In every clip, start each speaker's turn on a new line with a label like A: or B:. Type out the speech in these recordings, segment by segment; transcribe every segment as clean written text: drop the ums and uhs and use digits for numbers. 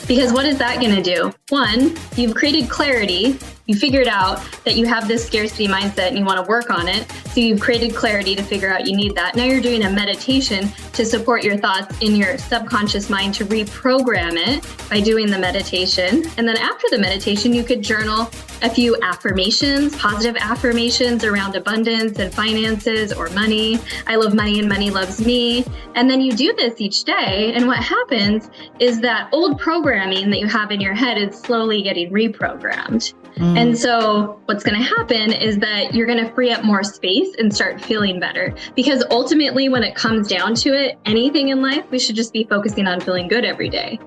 A: Because what is that going to do? One, you've created clarity. You figured out that you have this scarcity mindset and you want to work on it. So you've created clarity to figure out you need that. Now you're doing a meditation to support your thoughts in your subconscious mind to reprogram it by doing the meditation. And then after the meditation, you could journal a few affirmations, positive affirmations around abundance and finances or money. I love money and money loves me. And then you do this each day. And what happens is that old programming that you have in your head is slowly getting reprogrammed. And so what's going to happen is that you're going to free up more space and start feeling better. Because ultimately, when it comes down to it, anything in life, we should just be focusing on feeling good every day.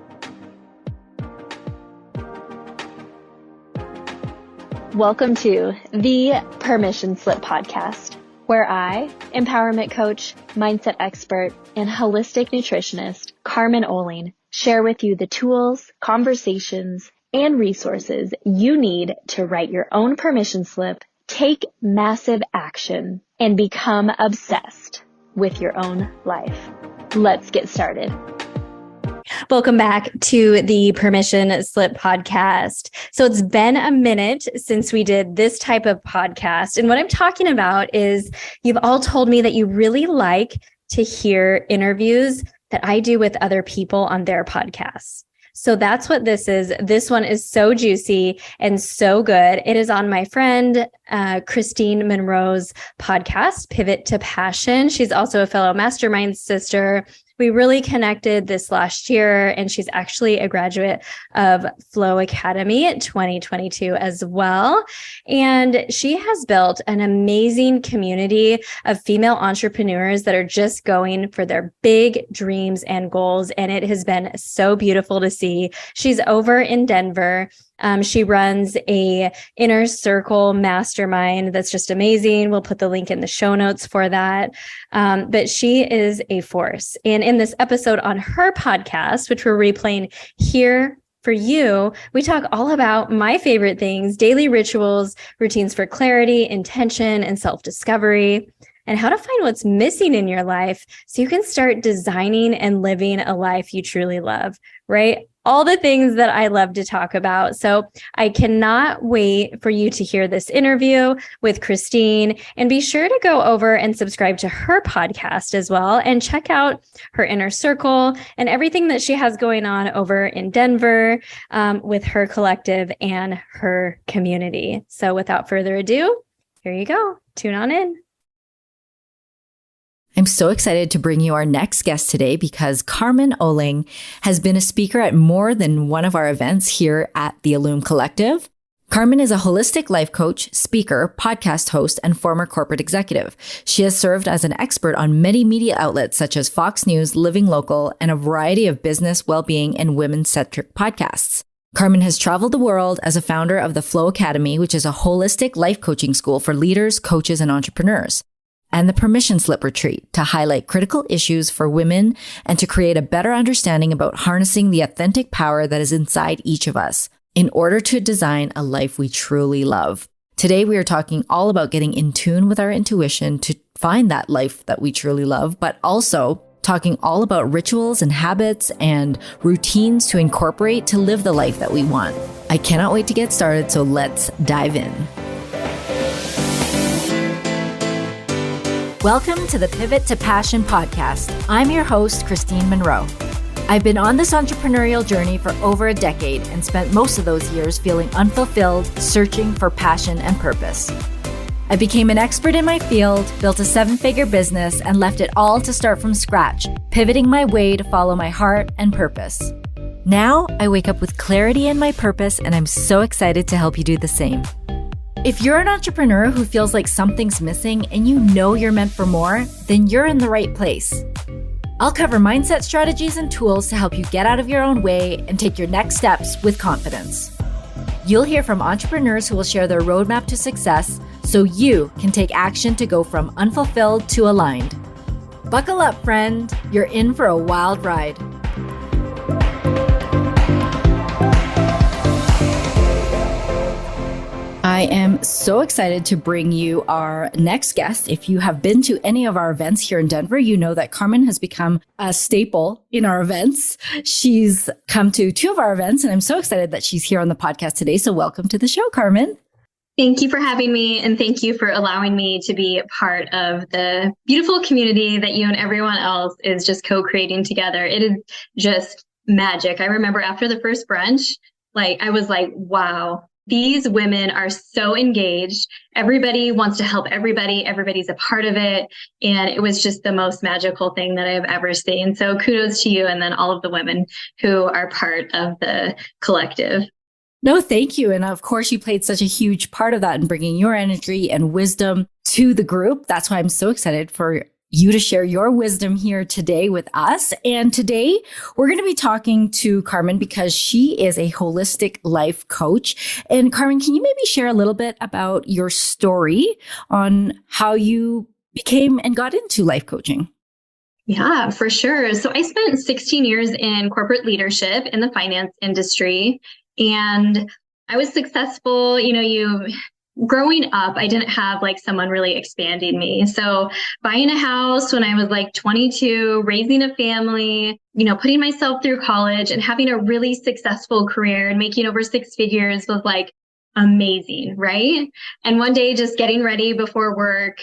B: Welcome to the Permission Slip podcast, where I, empowerment coach, mindset expert, and holistic nutritionist Carmen share with you the tools, conversations, and resources you need to write your own permission slip, take massive action, and become obsessed with your own life. Let's get started.
C: Welcome back to the Permission Slip podcast. So it's been a minute since we did this type of podcast. And what I'm talking about is you've all told me that you really like to hear interviews that I do with other people on their podcasts. So that's what this is. This one is so juicy and so good. It is on my friend, Kristine Munro's podcast, Pivot to Passion. She's also a fellow mastermind sister. We really connected this last year, and she's actually a graduate of Flow Academy 2022 as well. And she has built an amazing community of female entrepreneurs that are just going for their big dreams and goals. And it has been so beautiful to see. She's over in Denver. She runs a inner circle mastermind that's just amazing. We'll put the link in the show notes for that. But she is a force. And in this episode on her podcast, which we're replaying here for you, we talk all about my favorite things, daily rituals, routines for clarity, intention, and self-discovery, and how to find what's missing in your life so you can start designing and living a life you truly love, right? All the things that I love to talk about. So I cannot wait for you to hear this interview with Kristine, and be sure to go over and subscribe to her podcast as well and check out her inner circle and everything that she has going on over in Denver with her collective and her community. So without further ado, here you go. Tune on in.
D: I'm so excited to bring you our next guest today because Carmen has been a speaker at more than one of our events here at the Illume Collective. Carmen is a holistic life coach, speaker, podcast host, and former corporate executive. She has served as an expert on many media outlets such as Fox News, Living Local, and a variety of business, well-being, and women-centric podcasts. Carmen has traveled the world as a founder of the Flow Academy, which is a holistic life coaching school for leaders, coaches, and entrepreneurs, and the Permission Slip Retreat to highlight critical issues for women and to create a better understanding about harnessing the authentic power that is inside each of us in order to design a life we truly love. Today, we are talking all about getting in tune with our intuition to find that life that we truly love, but also talking all about rituals and habits and routines to incorporate to live the life that we want. I cannot wait to get started, so let's dive in. Welcome to the Pivot to Passion podcast. I'm your host, Kristine Munro. I've been on this entrepreneurial journey for over a decade and spent most of those years feeling unfulfilled, searching for passion and purpose. I became an expert in my field, built a 7-figure business, and left it all to start from scratch, pivoting my way to follow my heart and purpose. Now, I wake up with clarity in my purpose, and I'm so excited to help you do the same. If you're an entrepreneur who feels like something's missing and you know you're meant for more, then you're in the right place. I'll cover mindset strategies and tools to help you get out of your own way and take your next steps with confidence. You'll hear from entrepreneurs who will share their roadmap to success so you can take action to go from unfulfilled to aligned. Buckle up, friend. You're in for a wild ride. I am so excited to bring you our next guest. If you have been to any of our events here in Denver, you know that Carmen has become a staple in our events. She's come to 2 of our events, and I'm so excited that she's here on the podcast today. So welcome to the show, Carmen.
A: Thank you for having me, and thank you for allowing me to be part of the beautiful community that you and everyone else is just co-creating together. It is just magic. I remember after the first brunch, I was like, wow. These women are so engaged. Everybody wants to help everybody. Everybody's a part of it. And it was just the most magical thing that I've ever seen. So kudos to you and then all of the women who are part of the collective.
D: No, thank you. And of course, you played such a huge part of that in bringing your energy and wisdom to the group. That's why I'm so excited for you to share your wisdom here today with us. And today we're going to be talking to Carmen because she is a holistic life coach. And Carmen, can you maybe share a little bit about your story on how you became and got into life coaching?
A: Yeah, for sure. So I spent 16 years in corporate leadership in the finance industry, and I was successful. Growing up, I didn't have someone really expanding me. So buying a house when I was 22, raising a family, putting myself through college and having a really successful career and making over 6 figures was amazing, right? And one day just getting ready before work,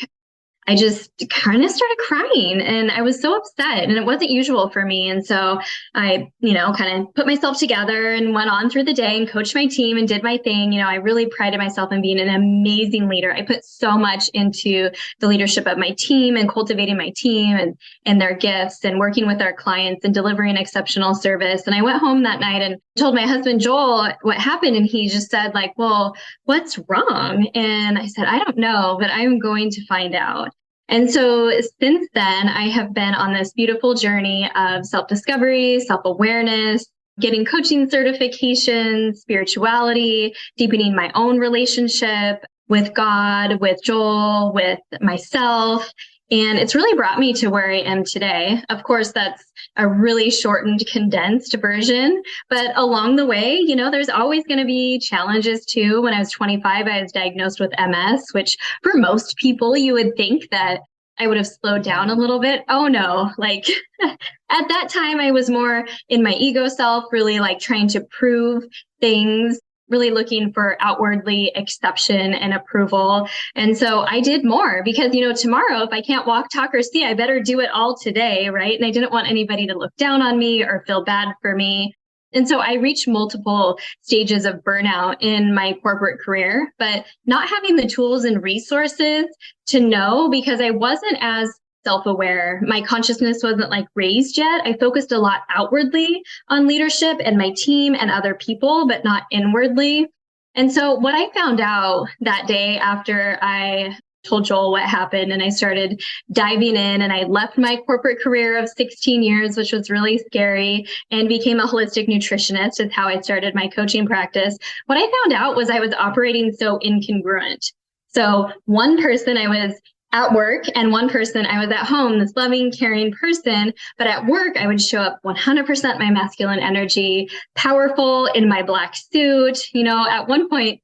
A: I just kind of started crying and I was so upset and it wasn't usual for me. And so I, kind of put myself together and went on through the day and coached my team and did my thing. I really prided myself in being an amazing leader. I put so much into the leadership of my team and cultivating my team and their gifts and working with our clients and delivering exceptional service. And I went home that night and told my husband, Joel, what happened. And he just said well, what's wrong? And I said, I don't know, but I'm going to find out. And so since then, I have been on this beautiful journey of self-discovery, self-awareness, getting coaching certifications, spirituality, deepening my own relationship with God, with Joel, with myself. And it's really brought me to where I am today. Of course, that's a really shortened, condensed version. But along the way, there's always going to be challenges too. When I was 25, I was diagnosed with MS, which for most people, you would think that I would have slowed down a little bit. Oh no, at that time, I was more in my ego self, really trying to prove things, really looking for outwardly acceptance and approval. And so I did more because, tomorrow, if I can't walk, talk, or see, I better do it all today, right? And I didn't want anybody to look down on me or feel bad for me. And so I reached multiple stages of burnout in my corporate career, but not having the tools and resources to know because I wasn't as self-aware. My consciousness wasn't raised yet. I focused a lot outwardly on leadership and my team and other people, but not inwardly. And so what I found out that day after I told Joel what happened and I started diving in and I left my corporate career of 16 years, which was really scary, and became a holistic nutritionist is how I started my coaching practice. What I found out was I was operating so incongruent. So one person I was at work and one person I was at home, this loving, caring person. But at work, I would show up 100% my masculine energy, powerful in my black suit. At one point,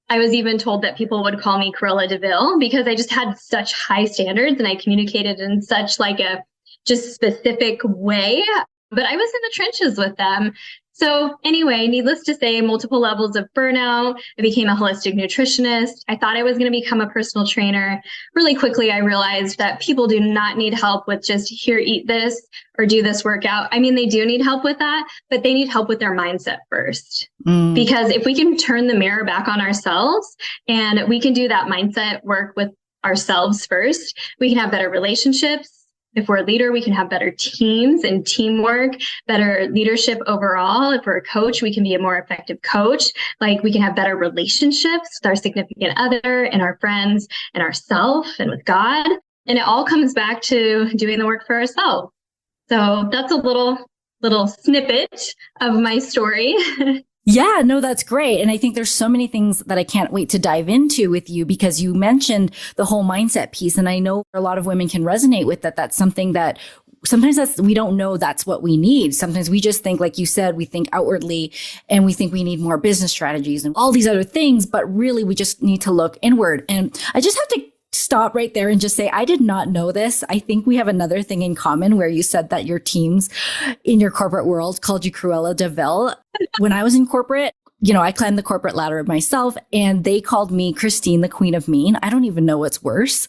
A: I was even told that people would call me Cruella de Vil because I just had such high standards and I communicated in such a just specific way. But I was in the trenches with them. So anyway, needless to say, multiple levels of burnout. I became a holistic nutritionist. I thought I was going to become a personal trainer. Really quickly, I realized that people do not need help with just here, eat this or do this workout. I mean, they do need help with that, but they need help with their mindset first. Because if we can turn the mirror back on ourselves and we can do that mindset work with ourselves first, we can have better relationships. If we're a leader, we can have better teams and teamwork, better leadership overall. If we're a coach, we can be a more effective coach. We can have better relationships with our significant other and our friends and ourselves and with God. And it all comes back to doing the work for ourselves. So that's a little snippet of my story.
D: Yeah, no, that's great. And I think there's so many things that I can't wait to dive into with you because you mentioned the whole mindset piece. And I know a lot of women can resonate with that. That's something that sometimes we don't know that's what we need. Sometimes we just think, like you said, we think outwardly and we think we need more business strategies and all these other things, but really we just need to look inward. And I just have to stop right there and just say, I did not know this. I think we have another thing in common where you said that your teams in your corporate world called you Cruella de Vil. When I was in corporate, I climbed the corporate ladder myself and they called me Kristine, the Queen of Mean. I don't even know what's worse.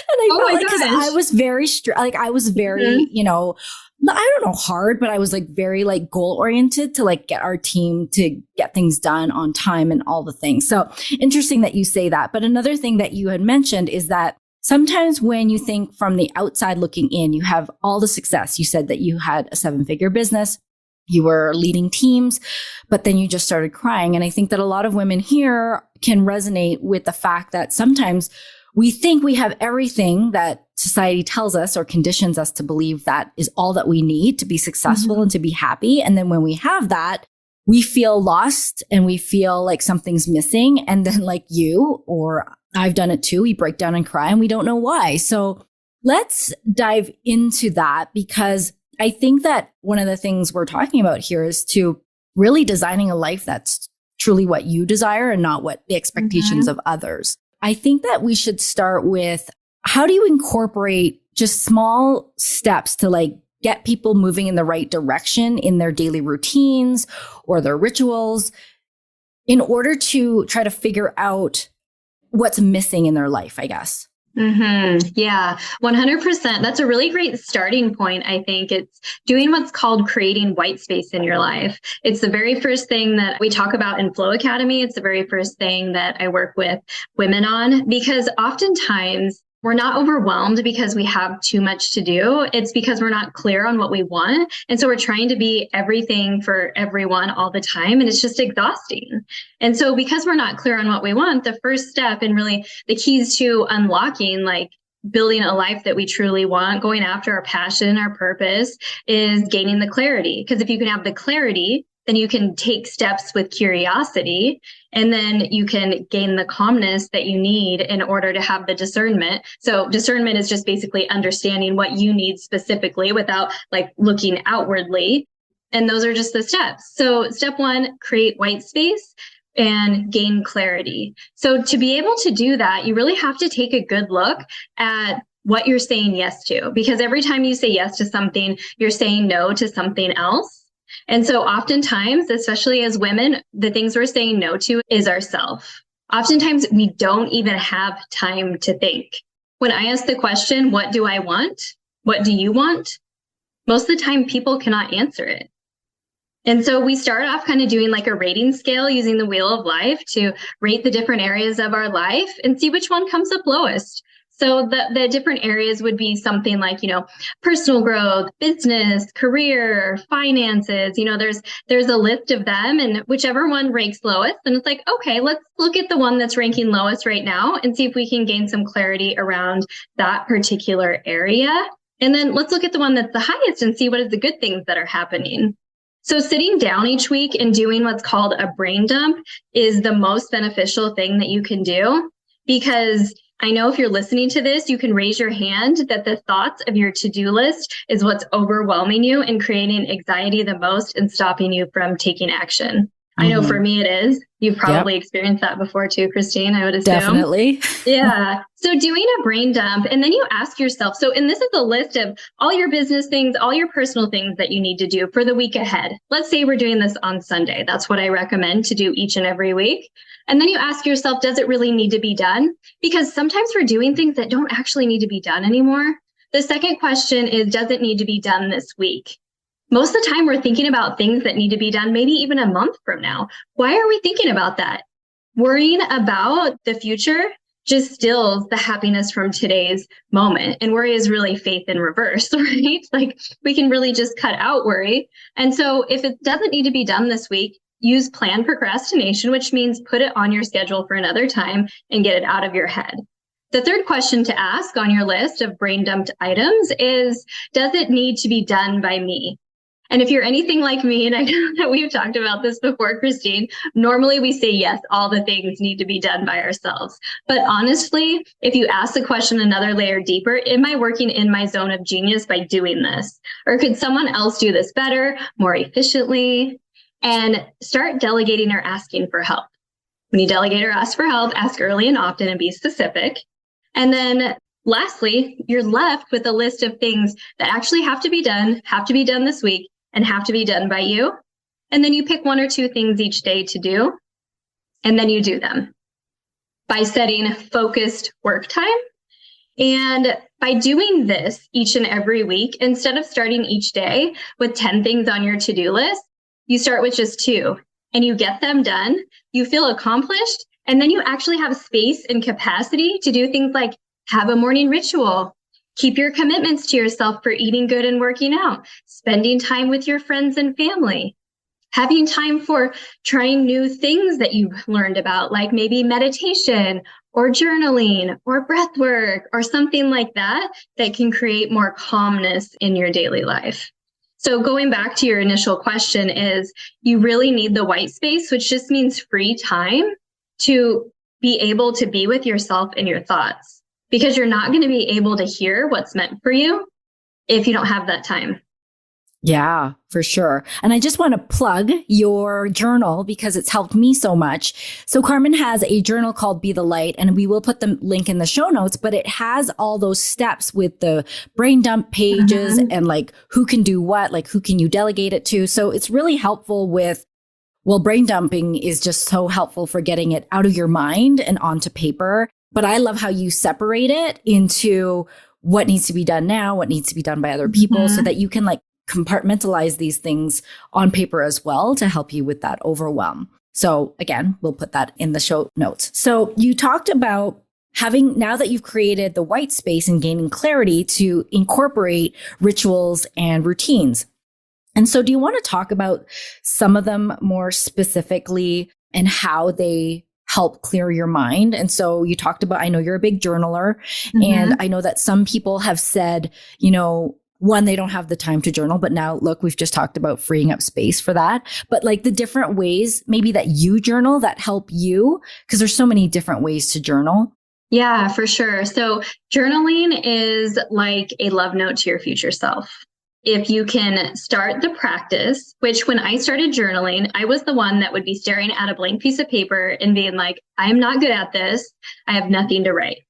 D: And I felt like, because I was very I was very, I don't know, hard, but I was like very like goal oriented to like get our team to get things done on time and all the things. So interesting that you say that. But another thing that you had mentioned is that sometimes when you think from the outside looking in, you have all the success. You said that you had a 7-figure business, you were leading teams, but then you just started crying. And I think that a lot of women here can resonate with the fact that sometimes we think we have everything that society tells us or conditions us to believe that is all that we need to be successful and to be happy. And then when we have that, we feel lost and we feel like something's missing. And then like you, or I've done it too, we break down and cry and we don't know why. So let's dive into that, because I think that one of the things we're talking about here is to really designing a life that's truly what you desire and not what the expectations of others. I think that we should start with, how do you incorporate just small steps to like get people moving in the right direction in their daily routines or their rituals in order to try to figure out what's missing in their life, I guess?
A: Yeah, 100%. That's a really great starting point. I think it's doing what's called creating white space in your life. It's the very first thing that we talk about in Flow Academy. It's the very first thing that I work with women on, because oftentimes we're not overwhelmed because we have too much to do. It's because we're not clear on what we want. And so we're trying to be everything for everyone all the time. And it's just exhausting. And so because we're not clear on what we want, the first step and really the keys to unlocking, like building a life that we truly want, going after our passion, our purpose, is gaining the clarity. Because if you can have the clarity, then you can take steps with curiosity, and then you can gain the calmness that you need in order to have the discernment. So discernment is just basically understanding what you need specifically without like looking outwardly. And those are just the steps. So step 1, create white space and gain clarity. So to be able to do that, you really have to take a good look at what you're saying yes to, because every time you say yes to something, you're saying no to something else. And so oftentimes, especially as women, the things we're saying no to is ourself. Oftentimes, we don't even have time to think. When I ask the question, what do I want? What do you want? Most of the time, people cannot answer it. And so we start off kind of doing like a rating scale using the wheel of life to rate the different areas of our life and see which one comes up lowest. So the different areas would be something like, personal growth, business, career, finances, there's a list of them, and whichever one ranks lowest, then it's like, okay, let's look at the one that's ranking lowest right now and see if we can gain some clarity around that particular area. And then let's look at the one that's the highest and see what is the good things that are happening. So sitting down each week and doing what's called a brain dump is the most beneficial thing that you can do, because I know if you're listening to this, you can raise your hand that the thoughts of your to-do list is what's overwhelming you and creating anxiety the most and stopping you from taking action. I know for me it is. You've probably experienced that before too, Kristine, I would assume.
D: Definitely.
A: Yeah. So doing a brain dump, and then you ask yourself, and this is a list of all your business things, all your personal things that you need to do for the week ahead. Let's say we're doing this on Sunday. That's what I recommend to do each and every week. And then you ask yourself, does it really need to be done? Because sometimes we're doing things that don't actually need to be done anymore. The second question is, does it need to be done this week? Most of the time we're thinking about things that need to be done maybe even a month from now. Why are we thinking about that? Worrying about the future just stills the happiness from today's moment. And worry is really faith in reverse, right? Like we can really just cut out worry. And so if it doesn't need to be done this week, use planned procrastination, which means put it on your schedule for another time and get it out of your head. The third question to ask on your list of brain dumped items is, does it need to be done by me? And if you're anything like me, and I know that we've talked about this before, Kristine, normally we say, yes, all the things need to be done by ourselves. But honestly, if you ask the question another layer deeper, am I working in my zone of genius by doing this? Or could someone else do this better, more efficiently? And start delegating or asking for help. When you delegate or ask for help, ask early and often and be specific. And then lastly, you're left with a list of things that actually have to be done this week, and have to be done by you. And then you pick 1 or 2 things each day to do, and then you do them by setting focused work time. And by doing this each and every week, instead of starting each day with 10 things on your to-do list, you start with just 2 and you get them done. You feel accomplished, and then you actually have space and capacity to do things like have a morning ritual, keep your commitments to yourself for eating good and working out, spending time with your friends and family, having time for trying new things that you've learned about, like maybe meditation or journaling or breath work or something like that, that can create more calmness in your daily life. So going back to your initial question is, you really need the white space, which just means free time to be able to be with yourself and your thoughts, because you're not going to be able to hear what's meant for you if you don't have that time.
D: Yeah, for sure. And I just want to plug your journal because it's helped me so much. So Carmen has a journal called Be the Light, and we will put the link in the show notes, but it has all those steps with the brain dump pages and like who can do what, like who can you delegate it to. So it's really helpful with, well, brain dumping is just so helpful for getting it out of your mind and onto paper. But I love how you separate it into what needs to be done now, what needs to be done by other people, so that you can like compartmentalize these things on paper as well to help you with that overwhelm. So again, we'll put that in the show notes. So you talked about having, now that you've created the white space and gaining clarity, to incorporate rituals and routines. And so do you want to talk about some of them more specifically and how they help clear your mind? And so you talked about, I know you're a big journaler, and I know that some people have said, you know, one, they don't have the time to journal, but now look, we've just talked about freeing up space for that. But like the different ways maybe that you journal that help you, because there's so many different ways to journal.
A: Yeah, for sure. So journaling is like a love note to your future self. If you can start the practice, which when I started journaling, I was the one that would be staring at a blank piece of paper and being like, I'm not good at this. I have nothing to write.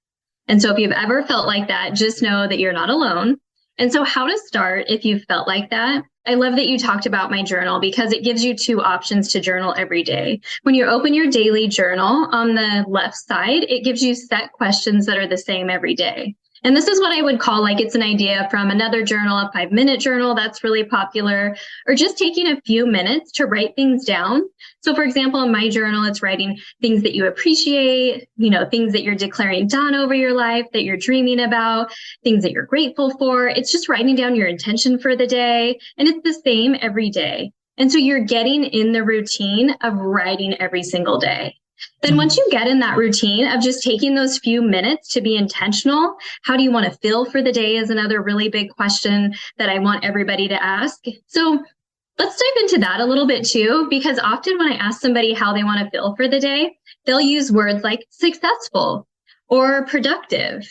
A: And so if you've ever felt like that, just know that you're not alone. And so how to start if you've felt like that? I love that you talked about my journal because it gives you 2 options to journal every day. When you open your daily journal on the left side, it gives you set questions that are the same every day. And this is what I would call like, it's an idea from another journal, a 5-minute journal that's really popular, or just taking a few minutes to write things down. So for example, in my journal, it's writing things that you appreciate, you know, things that you're declaring done over your life, that you're dreaming about, things that you're grateful for. It's just writing down your intention for the day. And it's the same every day. And so you're getting in the routine of writing every single day. Then once you get in that routine of just taking those few minutes to be intentional, how do you want to feel for the day is another really big question that I want everybody to ask. So let's dive into that a little bit too, because often when I ask somebody how they want to feel for the day, they'll use words like successful or productive,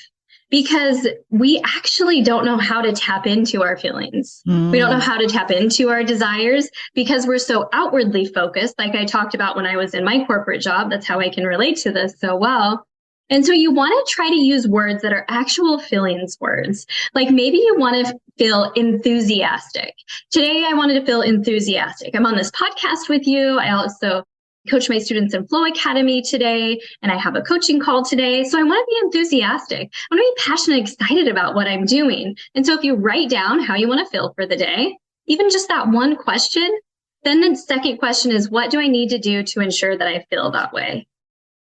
A: because we actually don't know how to tap into our feelings. We don't know how to tap into our desires because we're so outwardly focused. Like I talked about when I was in my corporate job, that's how I can relate to this so well. And so you want to try to use words that are actual feelings words. Like maybe you want to feel enthusiastic. Today, I wanted to feel enthusiastic. I'm on this podcast with you. I also coach my students in Flow Academy today, and I have a coaching call today. So I want to be enthusiastic. I want to be passionate, excited about what I'm doing. And so if you write down how you want to feel for the day, even just that one question, then the second question is, what do I need to do to ensure that I feel that way?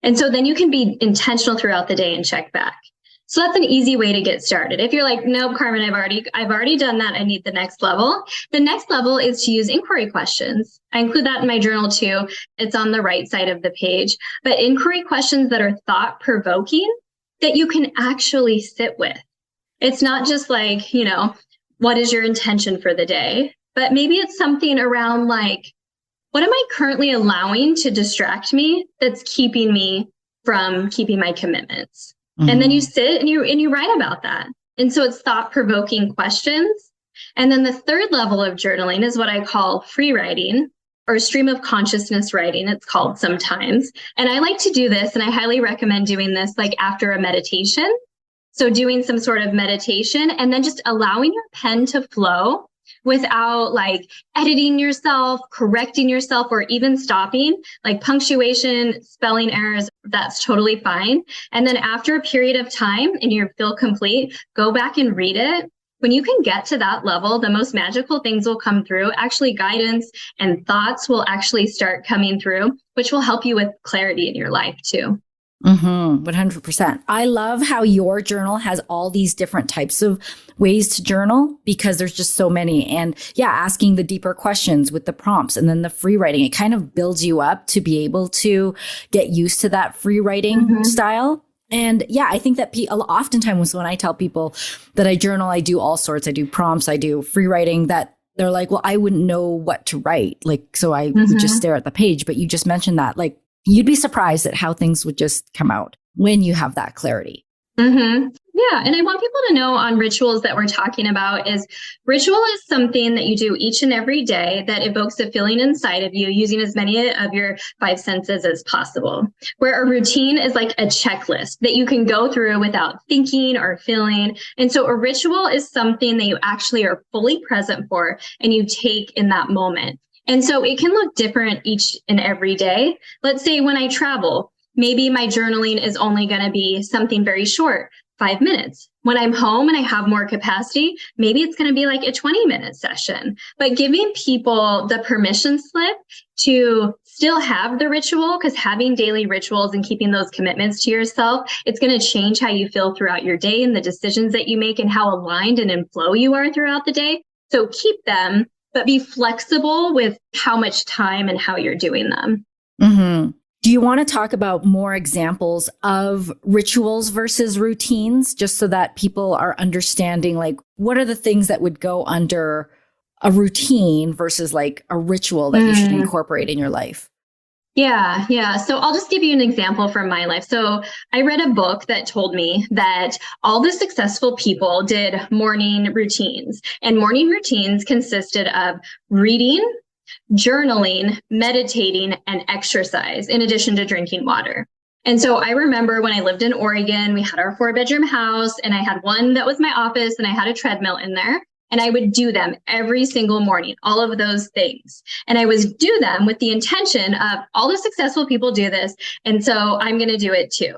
A: And so then you can be intentional throughout the day and check back. So that's an easy way to get started. If you're like, nope, Carmen, I've already done that. I need the next level. The next level is to use inquiry questions. I include that in my journal too. It's on the right side of the page, but inquiry questions that are thought-provoking that you can actually sit with. It's not just like, you know, what is your intention for the day? but maybe it's something around like, what am I currently allowing to distract me that's keeping me from keeping my commitments? And then you sit and you write about that. And so it's thought-provoking questions. And then the third level of journaling is what I call free writing, or stream of consciousness writing, it's called sometimes. And I like to do this, and I highly recommend doing this like after a meditation. So doing some sort of meditation and then just allowing your pen to flow without like editing yourself, correcting yourself, or even stopping. Like punctuation, spelling errors, that's totally fine. And then after a period of time and you feel complete, go back and read it. When you can get to that level, the most magical things will come through. Actually, guidance and thoughts will actually start coming through, which will help you with clarity in your life too.
D: 100%. I love how your journal has all these different types of ways to journal because there's just so many. And yeah, asking the deeper questions with the prompts and then the free writing, it kind of builds you up to be able to get used to that free writing style. And yeah, I think that oftentimes when I tell people that I journal, I do all sorts, I do prompts, I do free writing, that they're like, well, I wouldn't know what to write. Like, so I would just stare at the page. But you just mentioned that, like, you'd be surprised at how things would just come out when you have that clarity.
A: Yeah. And I want people to know on rituals that we're talking about is ritual is something that you do each and every day that evokes a feeling inside of you using as many of your five senses as possible. Where a routine is like a checklist that you can go through without thinking or feeling. And so a ritual is something that you actually are fully present for and you take in that moment. And so it can look different each and every day. Let's say when I travel, maybe my journaling is only going to be something very short, 5 minutes. When I'm home and I have more capacity, maybe it's going to be like a 20-minute session. But giving people the permission slip to still have the ritual, because having daily rituals and keeping those commitments to yourself, it's going to change how you feel throughout your day and the decisions that you make and how aligned and in flow you are throughout the day. So keep them, but be flexible with how much time and how you're doing them.
D: Do you want to talk about more examples of rituals versus routines, just so that people are understanding, like, what are the things that would go under a routine versus like a ritual that you should incorporate in your life?
A: Yeah. So I'll just give you an example from my life. So I read a book that told me that all the successful people did morning routines, and morning routines consisted of reading, journaling, meditating, and exercise, in addition to drinking water. And so I remember when I lived in Oregon, we had our 4-bedroom house, and I had one that was my office, and I had a treadmill in there. And I would do them every single morning, all of those things. And I would do them with the intention of all the successful people do this. And so I'm going to do it too.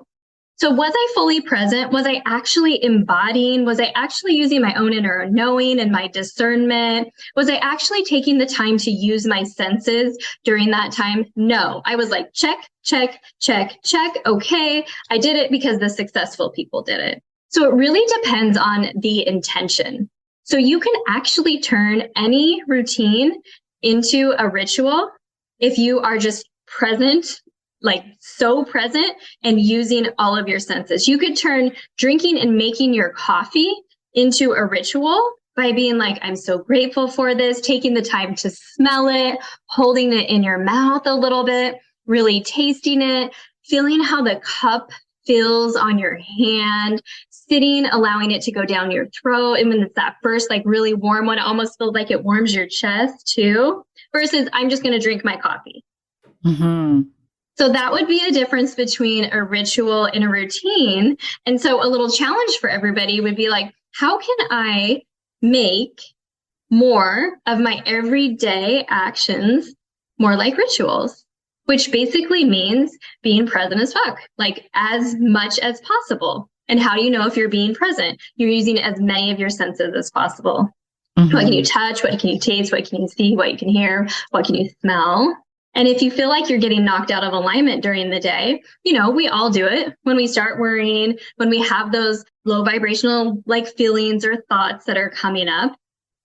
A: So was I fully present? Was I actually embodying? Was I actually using my own inner knowing and my discernment? Was I actually taking the time to use my senses during that time? No, I was like, check, check, check, check. Okay, I did it because the successful people did it. So it really depends on the intention. So you can actually turn any routine into a ritual if you are just present, like so present and using all of your senses. You could turn drinking and making your coffee into a ritual by being like, I'm so grateful for this, taking the time to smell it, holding it in your mouth a little bit, really tasting it, feeling how the cup feels on your hand, sitting, allowing it to go down your throat. And when it's that first, like really warm one, it almost feels like it warms your chest too, versus I'm just going to drink my coffee. So that would be a difference between a ritual and a routine. And so a little challenge for everybody would be like, how can I make more of my everyday actions more like rituals? Which basically means being present as fuck, like as much as possible. And how do you know if you're being present? You're using as many of your senses as possible. What can you touch? What can you taste? What can you see? What you can hear? What can you smell? And if you feel like you're getting knocked out of alignment during the day, you know, we all do it when we start worrying, when we have those low vibrational like feelings or thoughts that are coming up.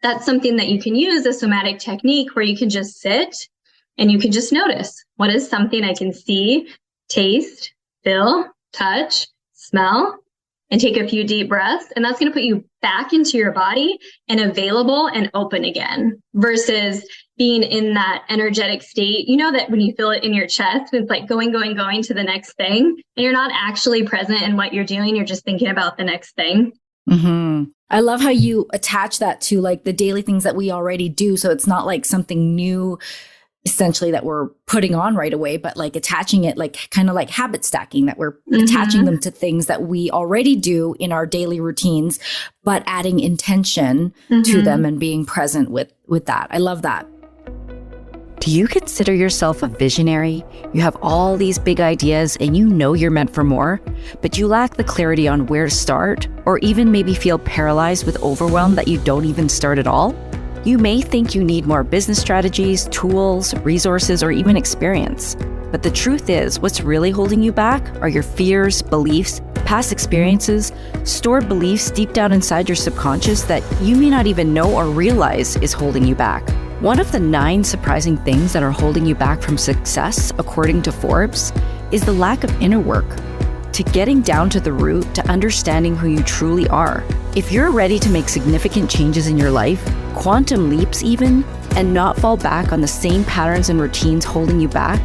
A: That's something that you can use, a somatic technique where you can just sit and you can just notice, what is something I can see, taste, feel, touch, smell? and take a few deep breaths. And that's going to put you back into your body and available and open again, versus being in that energetic state. You know that when you feel it in your chest, it's like going to the next thing, and you're not actually present in what you're doing. You're just thinking about the next thing.
D: Mm-hmm. I love how you attach that to like the daily things that we already do. So it's not like something new, essentially, that we're putting on right away, but like attaching it, like kind of like habit stacking, that we're attaching them to things that we already do in our daily routines, but adding intention to them and being present with that. I love that.
E: Do you consider yourself a visionary? You have all these big ideas and you know you're meant for more, but you lack the clarity on where to start, or even maybe feel paralyzed with overwhelm that you don't even start at all? You may think you need more business strategies, tools, resources, or even experience. But the truth is, what's really holding you back are your fears, beliefs, past experiences, stored beliefs deep down inside your subconscious that you may not even know or realize is holding you back. One of the 9 surprising things that are holding you back from success, according to Forbes, is the lack of inner work, to getting down to the root, to understanding who you truly are. If you're ready to make significant changes in your life, quantum leaps even, and not fall back on the same patterns and routines holding you back,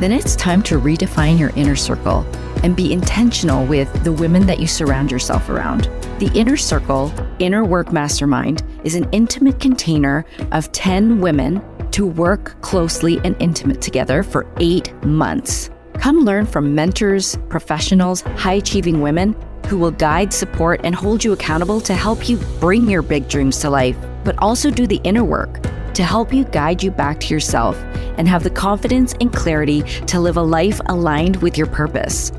E: then it's time to redefine your inner circle and be intentional with the women that you surround yourself around. The Inner Circle, Inner Work Mastermind, is an intimate container of 10 women to work closely and intimate together for 8 months. Come learn from mentors, professionals, high-achieving women who will guide, support, and hold you accountable to help you bring your big dreams to life, but also do the inner work to help you guide you back to yourself and have the confidence and clarity to live a life aligned with your purpose.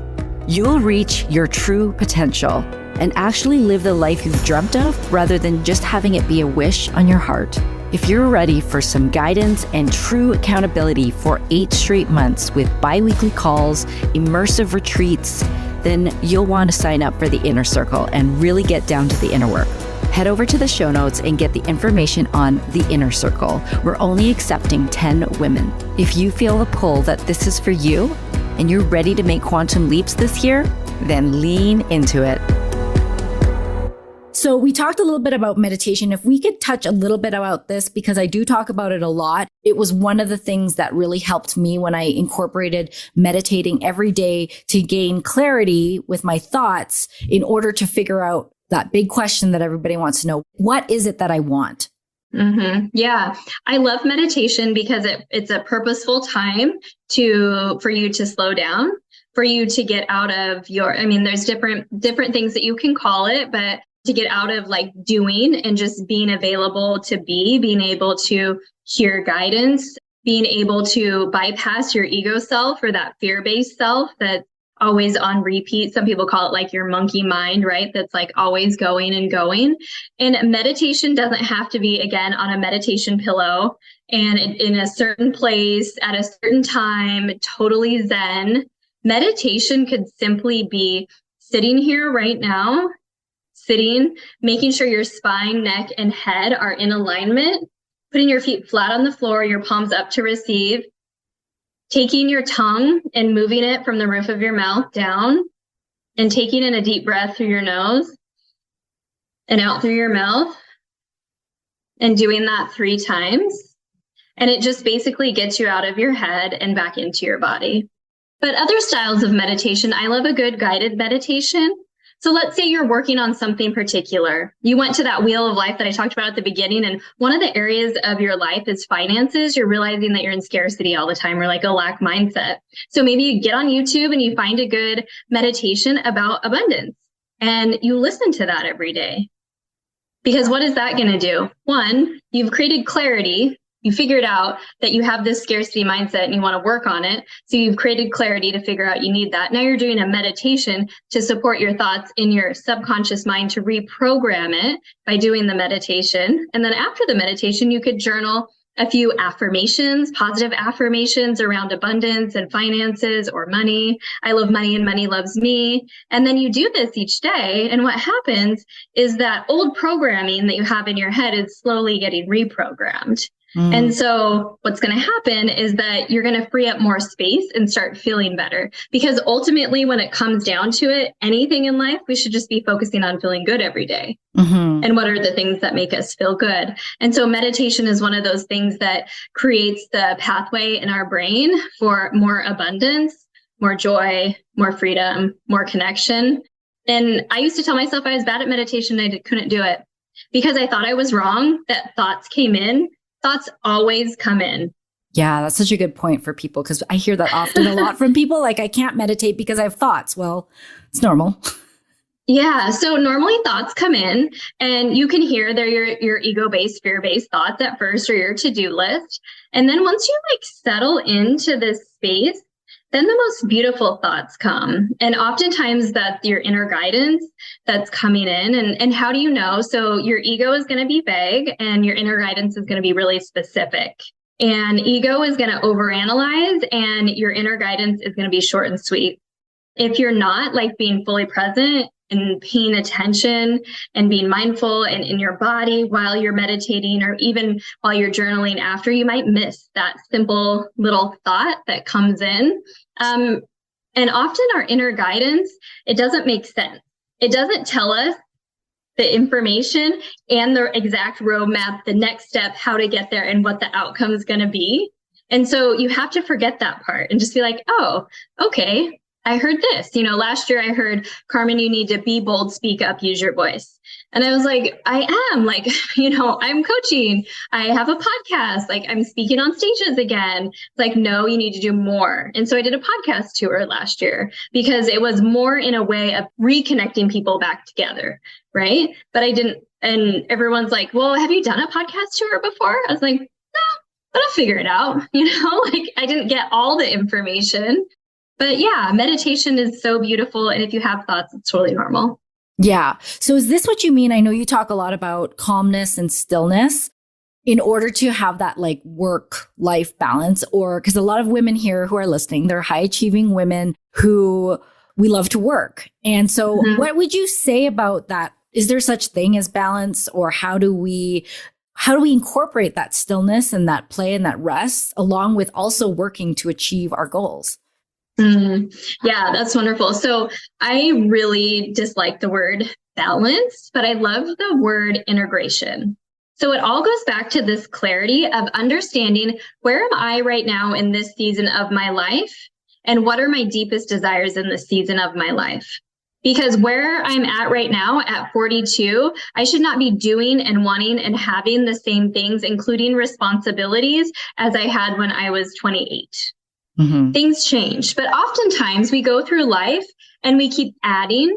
E: You'll reach your true potential and actually live the life you've dreamt of rather than just having it be a wish on your heart. If you're ready for some guidance and true accountability for 8 straight months with bi-weekly calls, immersive retreats, then you'll want to sign up for the Inner Circle and really get down to the inner work. Head over to the show notes and get the information on the Inner Circle. We're only accepting 10 women. If you feel a pull that this is for you and you're ready to make quantum leaps this year, then lean into it.
D: So we talked a little bit about meditation. If we could touch a little bit about this, because I do talk about it a lot. It was one of the things that really helped me when I incorporated meditating every day to gain clarity with my thoughts in order to figure out that big question that everybody wants to know. What is it that I want?
A: Yeah, I love meditation because it's a purposeful time for you to slow down, for you to get out of there's different things that you can call it, but to get out of like doing and just being available to being able to hear guidance, being able to bypass your ego self or that fear-based self that's always on repeat. Some people call it like your monkey mind, right? That's like always going and going. And meditation doesn't have to be, again, on a meditation pillow and in a certain place at a certain time, totally zen. Meditation could simply be sitting here right now, making sure your spine, neck, and head are in alignment, putting your feet flat on the floor, your palms up to receive, taking your tongue and moving it from the roof of your mouth down, and taking in a deep breath through your nose and out through your mouth, and doing that 3 times. And it just basically gets you out of your head and back into your body. But other styles of meditation, I love a good guided meditation. So let's say you're working on something particular. You went to that wheel of life that I talked about at the beginning, and one of the areas of your life is finances. You're realizing that you're in scarcity all the time, or like a lack mindset. So maybe you get on YouTube and you find a good meditation about abundance, and you listen to that every day. Because what is that going to do? 1, you've created clarity. You figured out that you have this scarcity mindset and you want to work on it. So you've created clarity to figure out you need that. Now you're doing a meditation to support your thoughts in your subconscious mind, to reprogram it by doing the meditation. And then after the meditation, you could journal a few affirmations, positive affirmations around abundance and finances or money. I love money and money loves me. And then you do this each day. And what happens is that old programming that you have in your head is slowly getting reprogrammed. And so what's going to happen is that you're going to free up more space and start feeling better. Because ultimately, when it comes down to it, anything in life, we should just be focusing on feeling good every day. And what are the things that make us feel good? And so meditation is one of those things that creates the pathway in our brain for more abundance, more joy, more freedom, more connection. And I used to tell myself I was bad at meditation. I couldn't do it because I thought I was wrong, that thoughts came in. Thoughts always come in.
D: Yeah, that's such a good point for people, because I hear that often a lot from people. Like, I can't meditate because I have thoughts. Well, it's normal.
A: Yeah. So normally thoughts come in and you can hear they're your ego-based, fear-based thoughts at first, or your to-do list. And then once you settle into this space, then the most beautiful thoughts come. And oftentimes that's your inner guidance that's coming in. And how do you know? So your ego is going to be vague and your inner guidance is going to be really specific. And ego is going to overanalyze and your inner guidance is going to be short and sweet. If you're not being fully present and paying attention and being mindful and in your body while you're meditating, or even while you're journaling after, you might miss that simple little thought that comes in. And often our inner guidance, it doesn't make sense. It doesn't tell us the information and the exact roadmap, the next step, how to get there and what the outcome is going to be. And so you have to forget that part and just be like, oh, okay, I heard this. Last year I heard, Carmen, you need to be bold, speak up, use your voice. And I was like, I am I'm coaching. I have a podcast. I'm speaking on stages again. It's no, you need to do more. And so I did a podcast tour last year because it was more in a way of reconnecting people back together. Right. But I didn't. And everyone's like, well, have you done a podcast tour before? I was like, no, but I'll figure it out. I didn't get all the information. But yeah, meditation is so beautiful. And if you have thoughts, it's totally normal.
D: Yeah. So is this what you mean? I know you talk a lot about calmness and stillness in order to have that work-life balance, or because a lot of women here who are listening, they're high achieving women who we love to work. And so what would you say about that? Is there such thing as balance, or how do we incorporate that stillness and that play and that rest along with also working to achieve our goals?
A: Yeah, that's wonderful. So I really dislike the word balance, but I love the word integration. So it all goes back to this clarity of understanding, where am I right now in this season of my life? And what are my deepest desires in this season of my life? Because where I'm at right now at 42, I should not be doing and wanting and having the same things, including responsibilities, as I had when I was 28. Things change, but oftentimes we go through life and we keep adding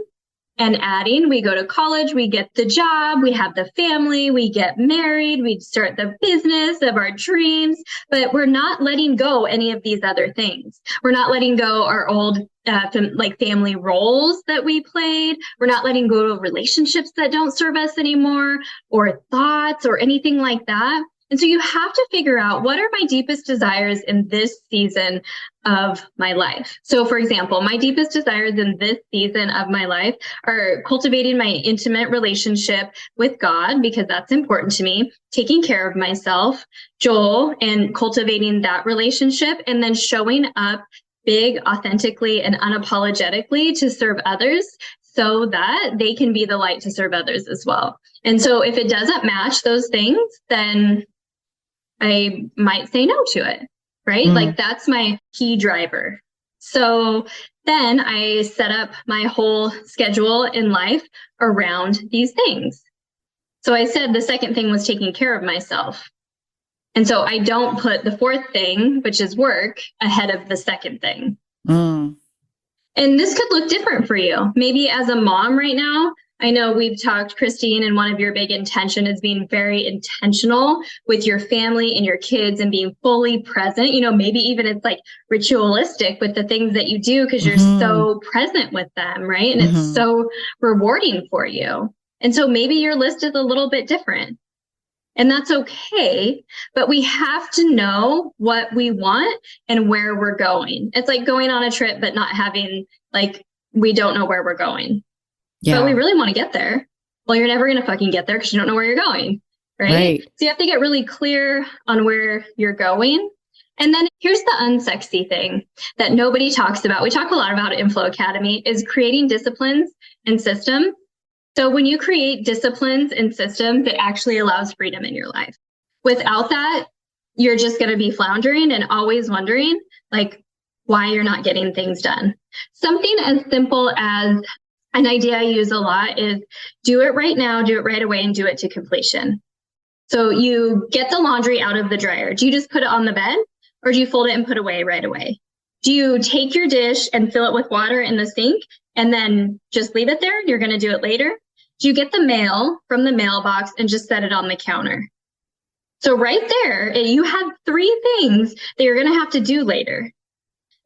A: and adding. We go to college, we get the job, we have the family, we get married, we start the business of our dreams, but we're not letting go any of these other things. We're not letting go our old family roles that we played. We're not letting go of relationships that don't serve us anymore, or thoughts or anything like that. And so you have to figure out, what are my deepest desires in this season of my life? So for example, my deepest desires in this season of my life are cultivating my intimate relationship with God, because that's important to me, taking care of myself, Joel, and cultivating that relationship, and then showing up big, authentically, and unapologetically to serve others, so that they can be the light to serve others as well. And so if it doesn't match those things, then I might say no to it, right? That's my key driver. So then I set up my whole schedule in life around these things. So I said the second thing was taking care of myself. And so I don't put the fourth thing, which is work, ahead of the second thing. And this could look different for you. Maybe as a mom right now, I know we've talked, Kristine, and one of your big intention is being very intentional with your family and your kids and being fully present. Maybe even it's ritualistic with the things that you do, because you're so present with them, right? And it's so rewarding for you. And so maybe your list is a little bit different. And that's okay, but we have to know what we want and where we're going. It's like going on a trip, but not having, we don't know where we're going. Yeah. But we really want to get there. Well, you're never going to fucking get there because you don't know where you're going, right? So you have to get really clear on where you're going. And then here's the unsexy thing that nobody talks about. We talk a lot about it in Flow Academy, is creating disciplines and systems. So when you create disciplines and systems, it actually allows freedom in your life. Without that, you're just going to be floundering and always wondering like why you're not getting things done. Something as simple as an idea I use a lot is do it right now, do it right away, and do it to completion. So you get the laundry out of the dryer. Do you just put it on the bed, or do you fold it and put away right away? Do you take your dish and fill it with water in the sink and then just leave it there and you're going to do it later? Do you get the mail from the mailbox and just set it on the counter? So right there, you have 3 things that you're going to have to do later.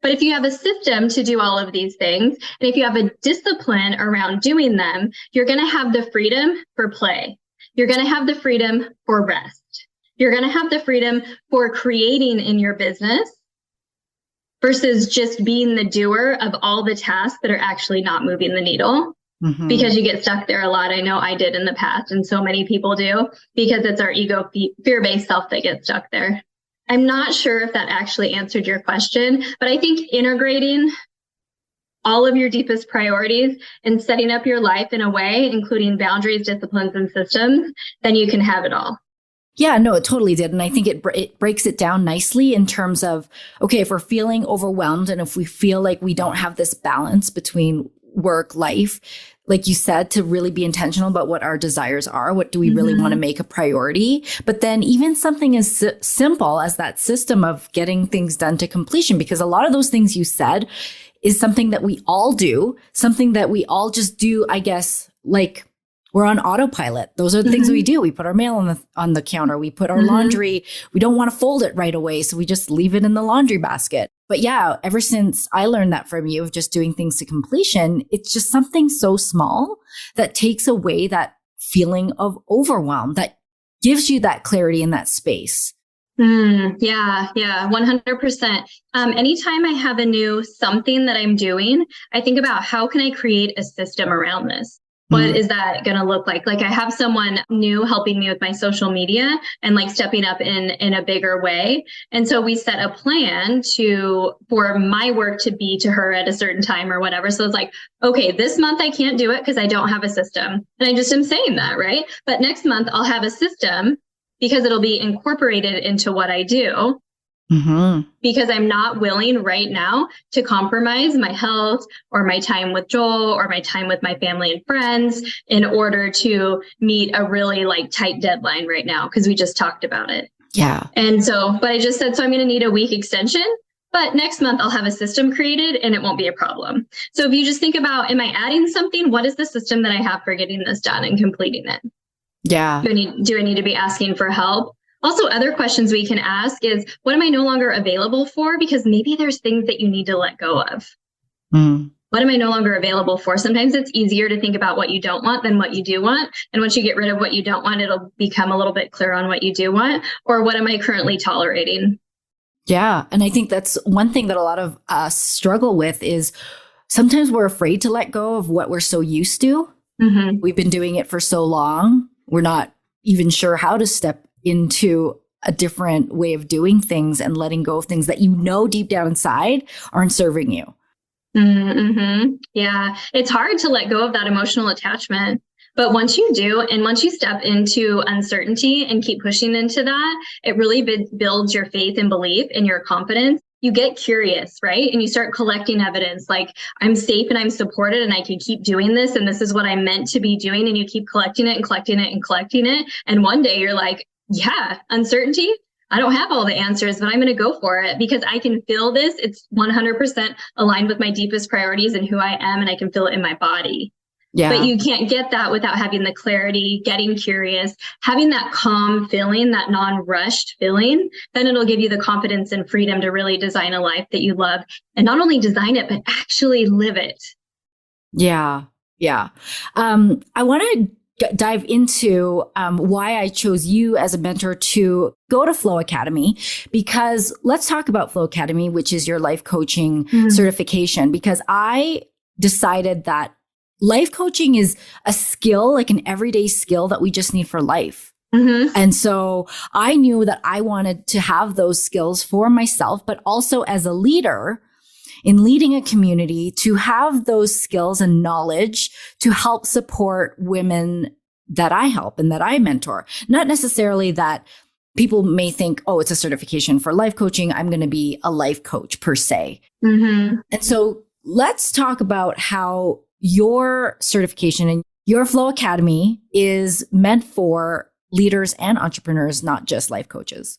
A: But if you have a system to do all of these things, and if you have a discipline around doing them, you're going to have the freedom for play. You're going to have the freedom for rest. You're going to have the freedom for creating in your business versus just being the doer of all the tasks that are actually not moving the needle. Mm-hmm. Because you get stuck there a lot. I know I did in the past, and so many people do, because it's our ego, fear-based self that gets stuck there. I'm not sure if that actually answered your question, but I think integrating all of your deepest priorities and setting up your life in a way, including boundaries, disciplines, and systems, then you can have it all.
D: Yeah, no, it totally did. And I think it breaks it down nicely in terms of, okay, if we're feeling overwhelmed and if we feel like we don't have this balance between work, life, like you said, to really be intentional about what our desires are. What do we really want to make a priority? But then even something as simple as that system of getting things done to completion, because a lot of those things you said is something that we all do, something that we all just do, I guess, like we're on autopilot. Those are the things we do. We put our mail on the counter. We put our laundry. We don't want to fold it right away, so we just leave it in the laundry basket. But yeah, ever since I learned that from you of just doing things to completion, it's just something so small that takes away that feeling of overwhelm, that gives you that clarity in that space.
A: Yeah, 100%. Anytime I have a new something that I'm doing, I think about how can I create a system around this? What is that going to look like? Like I have someone new helping me with my social media and like stepping up in a bigger way. And so we set a plan for my work to be to her at a certain time or whatever. So it's like, okay, this month I can't do it because I don't have a system. And I just am saying that, right? But next month I'll have a system because it'll be incorporated into what I do. Because I'm not willing right now to compromise my health or my time with Joel or my time with my family and friends in order to meet a really like tight deadline right now, because we just talked about it.
D: Yeah.
A: And so, but I just said, so I'm going to need a week extension, but next month I'll have a system created and it won't be a problem. So if you just think about, am I adding something? What is the system that I have for getting this done and completing it?
D: Yeah.
A: Do I need to be asking for help? Also, other questions we can ask is, what am I no longer available for? Because maybe there's things that you need to let go of. What am I no longer available for? Sometimes it's easier to think about what you don't want than what you do want. And once you get rid of what you don't want, it'll become a little bit clear on what you do want, or what am I currently tolerating?
D: Yeah. And I think that's one thing that a lot of us struggle with is sometimes we're afraid to let go of what we're so used to. We've been doing it for so long. We're not even sure how to step into a different way of doing things and letting go of things that you know deep down inside aren't serving you.
A: Yeah, it's hard to let go of that emotional attachment. But once you do, and once you step into uncertainty and keep pushing into that, it really builds your faith and belief and your confidence. You get curious, right? And you start collecting evidence like, I'm safe and I'm supported and I can keep doing this. And this is what I'm meant to be doing. And you keep collecting it and collecting it and collecting it. And one day you're like, yeah, uncertainty. I don't have all the answers, but I'm going to go for it because I can feel this. It's 100% aligned with my deepest priorities and who I am, and I can feel it in my body. Yeah. But you can't get that without having the clarity, getting curious, having that calm feeling, that non-rushed feeling. Then it'll give you the confidence and freedom to really design a life that you love, and not only design it, but actually live it.
D: Yeah. Yeah. I want to dive into why I chose you as a mentor to go to Flow Academy, because let's talk about Flow Academy, which is your life coaching certification, because I decided that life coaching is a skill, like an everyday skill that we just need for life. And so I knew that I wanted to have those skills for myself, but also as a leader in leading a community, to have those skills and knowledge to help support women that I help and that I mentor. Not necessarily that people may think, oh, it's a certification for life coaching, I'm going to be a life coach per se. And so let's talk about how your certification and your Flow Academy is meant for leaders and entrepreneurs, not just life coaches.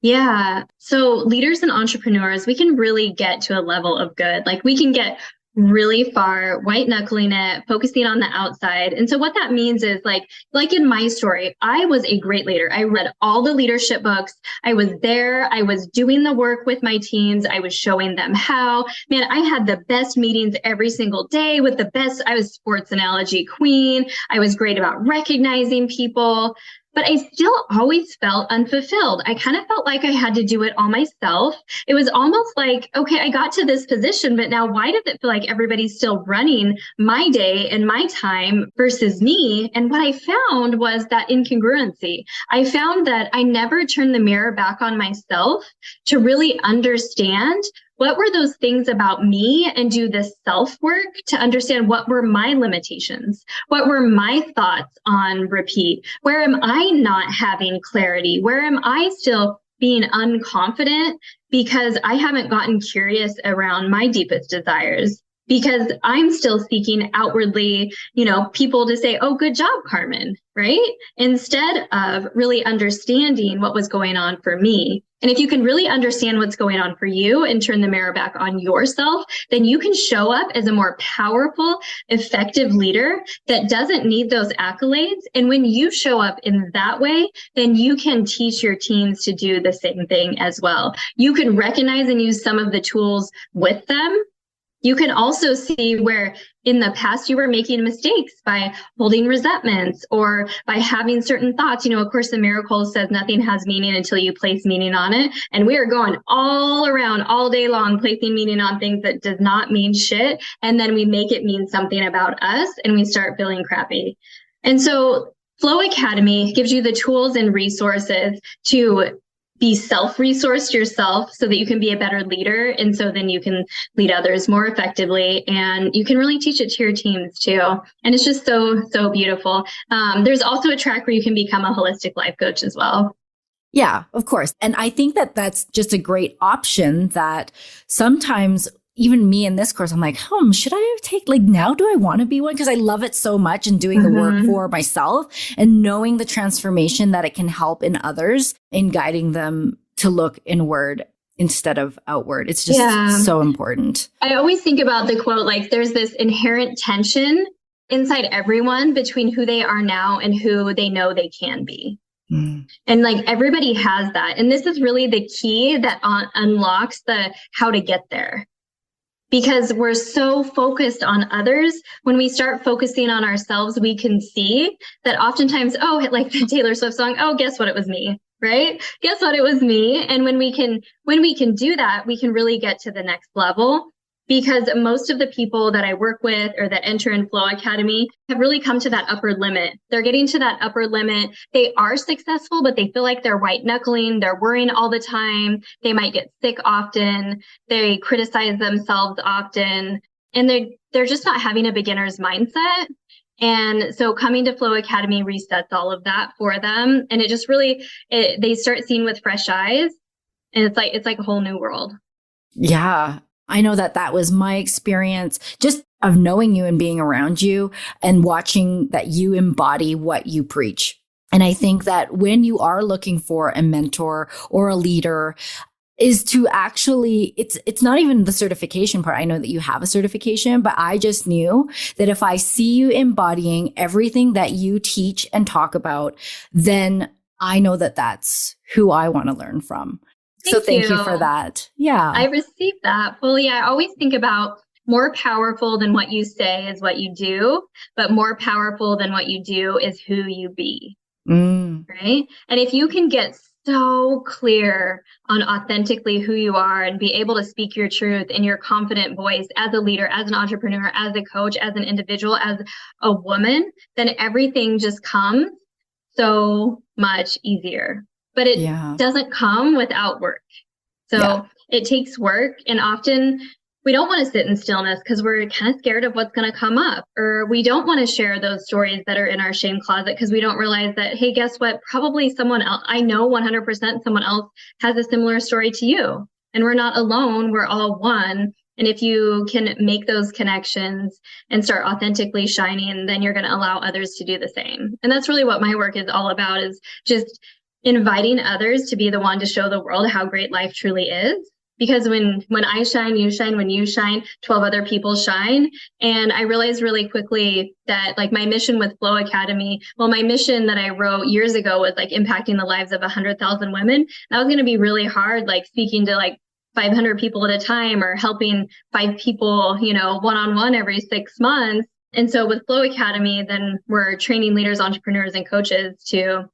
A: Yeah. So leaders and entrepreneurs, we can really get to a level of good. Like we can get really far, white knuckling it, focusing on the outside. And so what that means is like in my story, I was a great leader. I read all the leadership books. I was there. I was doing the work with my teams. I was showing them how. Man, I had the best meetings every single day with the best. I was sports analogy queen. I was great about recognizing people. But I still always felt unfulfilled. I kind of felt like I had to do it all myself. It was almost like, okay, I got to this position, but now why does it feel like everybody's still running my day and my time versus me? And what I found was that incongruency. I found that I never turned the mirror back on myself to really understand what were those things about me and do the self work to understand what were my limitations? What were my thoughts on repeat? Where am I not having clarity? Where am I still being unconfident because I haven't gotten curious around my deepest desires? Because I'm still seeking outwardly, people to say, oh, good job, Carmen, right? Instead of really understanding what was going on for me. And if you can really understand what's going on for you and turn the mirror back on yourself, then you can show up as a more powerful, effective leader that doesn't need those accolades. And when you show up in that way, then you can teach your teams to do the same thing as well. You can recognize and use some of the tools with them. You can also see where in the past you were making mistakes by holding resentments or by having certain thoughts. A Course in Miracles says nothing has meaning until you place meaning on it. And we are going all around all day long, placing meaning on things that does not mean shit. And then we make it mean something about us and we start feeling crappy. And so Flow Academy gives you the tools and resources to be self-resourced yourself so that you can be a better leader. And so then you can lead others more effectively and you can really teach it to your teams too. And it's just so, so beautiful. There's also a track where you can become a holistic life coach as well.
D: Yeah, of course. And I think that that's just a great option that sometimes even me in this course, I'm like, should I take, now do I want to be one? Because I love it so much and doing the work for myself and knowing the transformation that it can help in others in guiding them to look inward instead of outward. It's just so important. I
A: always think about the quote, there's this inherent tension inside everyone between who they are now and who they know they can be. And everybody has that. And this is really the key that unlocks the how to get there. Because we're so focused on others, when we start focusing on ourselves, we can see that oftentimes, like the Taylor Swift song, guess what? It was me, right? Guess what? It was me. And when we can do that, we can really get to the next level. Because most of the people that I work with or that enter in Flow Academy have really come to that upper limit. They're getting to that upper limit. They are successful, but they feel like they're white knuckling. They're worrying all the time. They might get sick often. They criticize themselves often. And they're just not having a beginner's mindset. And so coming to Flow Academy resets all of that for them. And it just really, they start seeing with fresh eyes. And it's like a whole new world.
D: Yeah. I know that was my experience just of knowing you and being around you and watching that you embody what you preach. And I think that when you are looking for a mentor or a leader is to actually, it's not even the certification part. I know that you have a certification, but I just knew that if I see you embodying everything that you teach and talk about, then I know that that's who I want to learn from. So thank you for that. Yeah.
A: I received that fully. I always think about more powerful than what you say is what you do, but more powerful than what you do is who you be. Right? And if you can get so clear on authentically who you are and be able to speak your truth in your confident voice as a leader, as an entrepreneur, as a coach, as an individual, as a woman, then everything just comes so much easier. But it doesn't come without work. So it takes work. And often we don't want to sit in stillness because we're kind of scared of what's going to come up. Or we don't want to share those stories that are in our shame closet because we don't realize that, hey, guess what? Probably someone else, I know 100% someone else has a similar story to you. And we're not alone. We're all one. And if you can make those connections and start authentically shining, then you're going to allow others to do the same. And that's really what my work is all about, is just inviting others to be the one to show the world how great life truly is. Because when I shine, you shine. When you shine, 12 other people shine. And I realized really quickly that like my mission with Flow Academy, well, my mission that I wrote years ago was like impacting the lives of 100,000 women. That was going to be really hard, like speaking to like 500 people at a time or helping 5 people, one-on-one every 6 months. And so with Flow Academy, then we're training leaders, entrepreneurs, and coaches to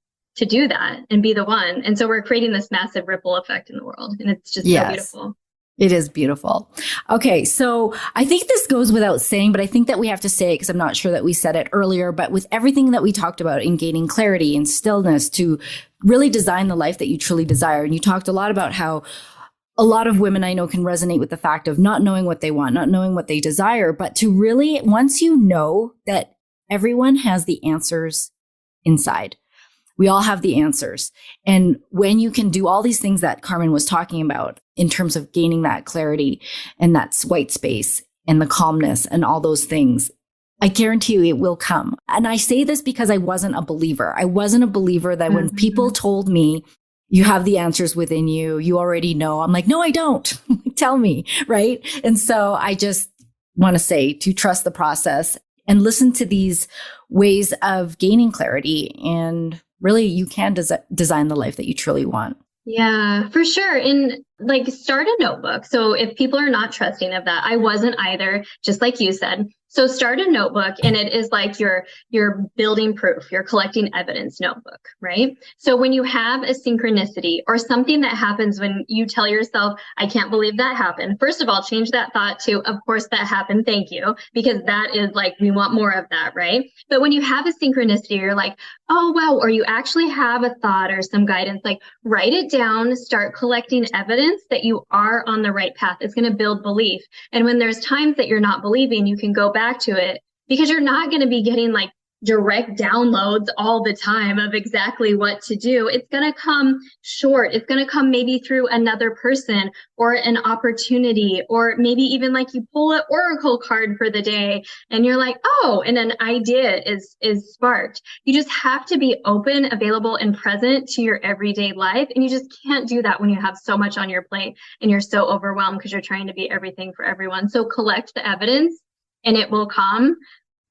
A: do that and be the one. And so we're creating this massive ripple effect in the world. And it's just so beautiful.
D: It is beautiful. Okay. So I think this goes without saying, but I think that we have to say it because I'm not sure that we said it earlier, but with everything that we talked about in gaining clarity and stillness to really design the life that you truly desire. And you talked a lot about how a lot of women I know can resonate with the fact of not knowing what they want, not knowing what they desire, but to really, once you know that everyone has the answers inside, we all have the answers. And when you can do all these things that Carmen was talking about in terms of gaining that clarity and that white space and the calmness and all those things, I guarantee you it will come. And I say this because I wasn't a believer. I wasn't a believer that when people told me, you have the answers within you, you already know. I'm like, no, I don't. Tell me, right? And so I just want to say to trust the process and listen to these ways of gaining clarity, and really you can design the life that you truly want.
A: Yeah, for sure. And like start a notebook. So if people are not trusting of that, I wasn't either, just like you said. So start a notebook, and it is like you're building proof, you're collecting evidence notebook, right? So when you have a synchronicity or something that happens when you tell yourself, I can't believe that happened. First of all, change that thought to, of course that happened, thank you, because that is like, we want more of that, right? But when you have a synchronicity, you're like, oh, wow, or you actually have a thought or some guidance, like write it down, start collecting evidence that you are on the right path. It's going to build belief. And when there's times that you're not believing, you can go back to it, because you're not going to be getting like direct downloads all the time of exactly what to do. It's going to come short. It's going to come maybe through another person or an opportunity, or maybe even like you pull an oracle card for the day and you're like, oh, and an idea is sparked. You just have to be open, available, and present to your everyday life. And you just can't do that when you have so much on your plate and you're so overwhelmed because you're trying to be everything for everyone. So collect the evidence and it will come,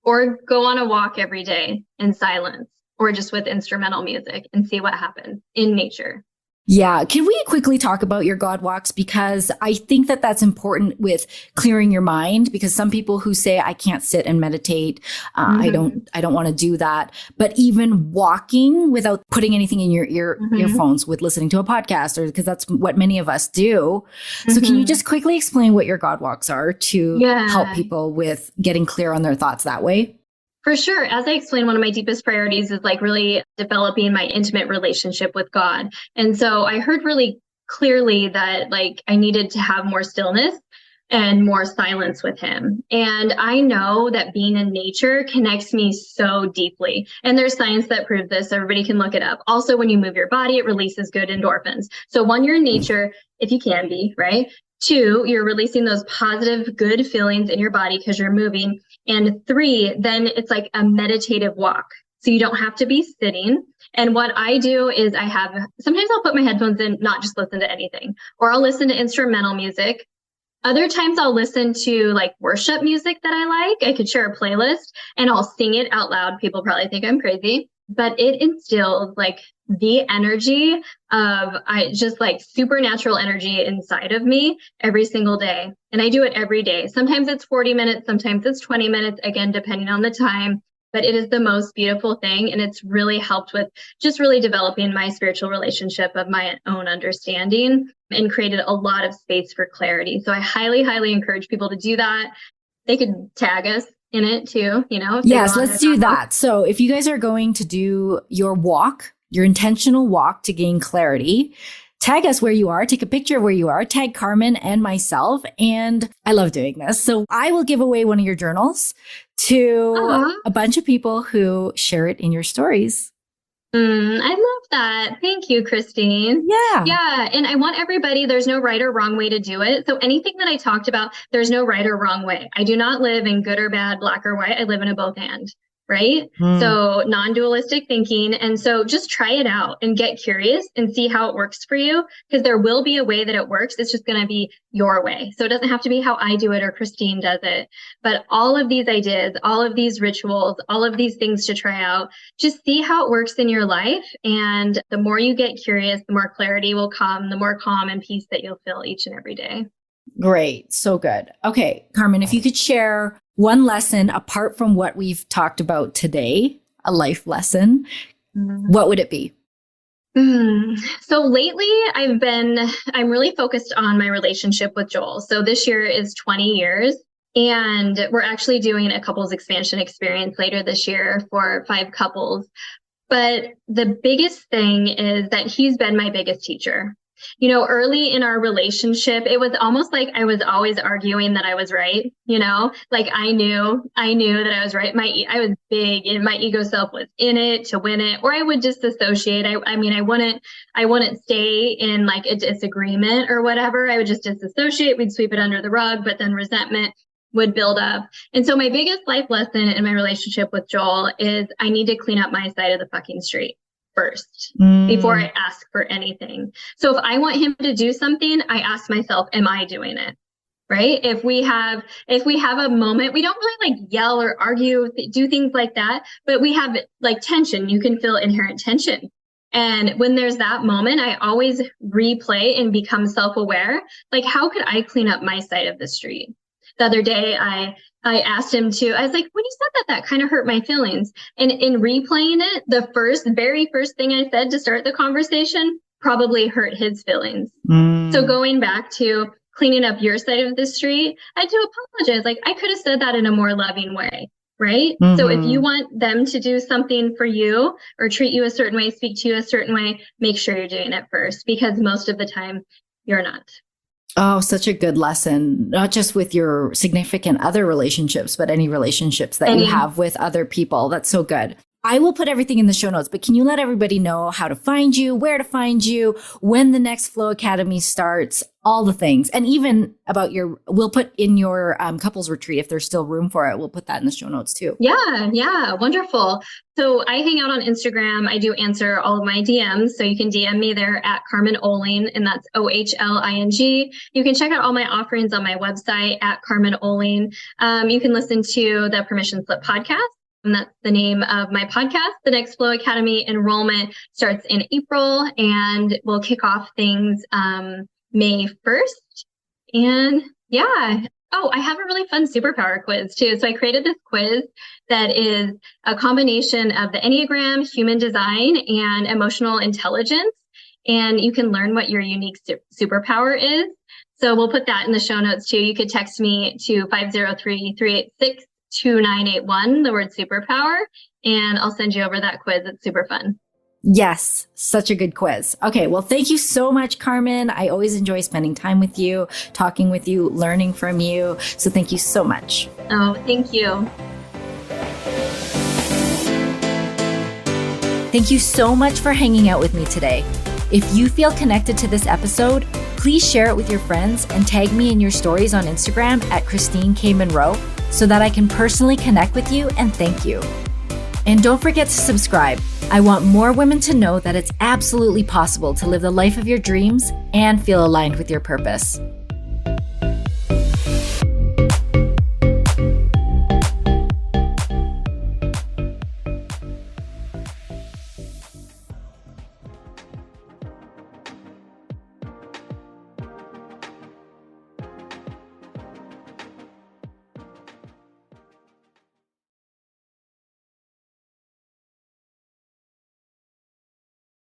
A: or go on a walk every day in silence, or just with instrumental music and see what happens in nature.
D: Yeah. Can we quickly talk about your God walks? Because I think that that's important with clearing your mind, because some people who say, I can't sit and meditate. I don't want to do that. But even walking without putting anything in your earphones, with listening to a podcast, or because that's what many of us do. So can you just quickly explain what your God walks are to help people with getting clear on their thoughts that way?
A: For sure. As I explained, one of my deepest priorities is like really developing my intimate relationship with God. And so I heard really clearly that like I needed to have more stillness and more silence with him. And I know that being in nature connects me so deeply. And there's science that proves this. Everybody can look it up. Also, when you move your body, it releases good endorphins. So one, you're in nature, if you can be, right? 2, you're releasing those positive, good feelings in your body because you're moving. And 3, then it's like a meditative walk. So you don't have to be sitting. And what I do is sometimes I'll put my headphones in, not just listen to anything, or I'll listen to instrumental music. Other times I'll listen to like worship music that I like. I could share a playlist and I'll sing it out loud. People probably think I'm crazy, but it instills like the energy of just like supernatural energy inside of me every single day. And I do it every day. Sometimes it's 40 minutes, sometimes it's 20 minutes, again, depending on the time. But it is the most beautiful thing. And it's really helped with just really developing my spiritual relationship of my own understanding and created a lot of space for clarity. So I highly, highly encourage people to do that. They could tag us in it too,
D: Yes, let's do that. So if you guys are going to do your walk, your intentional walk to gain clarity, tag us where you are, take a picture of where you are, tag Carmen and myself. And I love doing this. So I will give away one of your journals to a bunch of people who share it in your stories.
A: I love that. Thank you, Kristine.
D: Yeah.
A: Yeah. And I want everybody, there's no right or wrong way to do it. So anything that I talked about, there's no right or wrong way. I do not live in good or bad, black or white. I live in a both and. Right? So non-dualistic thinking. And so just try it out and get curious and see how it works for you, because there will be a way that it works. It's just going to be your way. So it doesn't have to be how I do it or Kristine does it. But all of these ideas, all of these rituals, all of these things to try out, just see how it works in your life. And the more you get curious, the more clarity will come, the more calm and peace that you'll feel each and every day.
D: Great. So good. Okay, Carmen, if you could share one lesson apart from what we've talked about today, a life lesson, what would it be?
A: So lately I'm really focused on my relationship with Joel. So this year is 20 years and we're actually doing a couples expansion experience later this year for 5 couples. But the biggest thing is that he's been my biggest teacher. Early in our relationship, it was almost like I was always arguing that I was right. Like I knew that I was right. I was big and my ego self was in it to win it, or I would just disassociate. I wouldn't stay in like a disagreement or whatever. I would just disassociate. We'd sweep it under the rug, but then resentment would build up. And so my biggest life lesson in my relationship with Joel is I need to clean up my side of the fucking street first before I ask for anything. So if I want him to do something, I ask myself, am I doing it? Right? If we have a moment, we don't really like yell or argue, do things like that, but we have like tension. You can feel inherent tension. And when there's that moment, I always replay and become self-aware. Like, how could I clean up my side of the street? The other day, I asked him to, I was like, when you said that kind of hurt my feelings. And in replaying it, the very first thing I said to start the conversation probably hurt his feelings. So going back to cleaning up your side of the street, I do apologize. Like I could have said that in a more loving way, right? So if you want them to do something for you or treat you a certain way, speak to you a certain way, make sure you're doing it first, because most of the time you're not.
D: Oh, such a good lesson, not just with your significant other relationships, but any relationships that you have with other people. That's so good. I will put everything in the show notes, but can you let everybody know how to find you, where to find you, when the next Flow Academy starts, all the things, and even about we'll put in your couples retreat, if there's still room for it, we'll put that in the show notes too.
A: Yeah. Wonderful. So I hang out on Instagram. I do answer all of my DMs. So you can DM me there at Carmen Oling, and that's OHLING. You can check out all my offerings on my website at Carmen Oling. You can listen to the Permission Slip podcast. And that's the name of my podcast. The next Flow Academy enrollment starts in April, and we'll kick off things May 1st. And yeah. Oh, I have a really fun superpower quiz too. So I created this quiz that is a combination of the Enneagram, human design, and emotional intelligence. And you can learn what your unique superpower is. So we'll put that in the show notes too. You could text me to 503-386 2981, the word superpower, and I'll send you over that quiz. It's super fun.
D: Yes, such a good quiz. Okay, well, thank you so much, Carmen. I always enjoy spending time with you, talking with you, learning from you. So thank you so much.
A: Oh, thank you.
D: Thank you so much for hanging out with me today. If you feel connected to this episode, please share it with your friends and tag me in your stories on Instagram at Kristine Munro, so that I can personally connect with you and thank you. And don't forget to subscribe. I want more women to know that it's absolutely possible to live the life of your dreams and feel aligned with your purpose.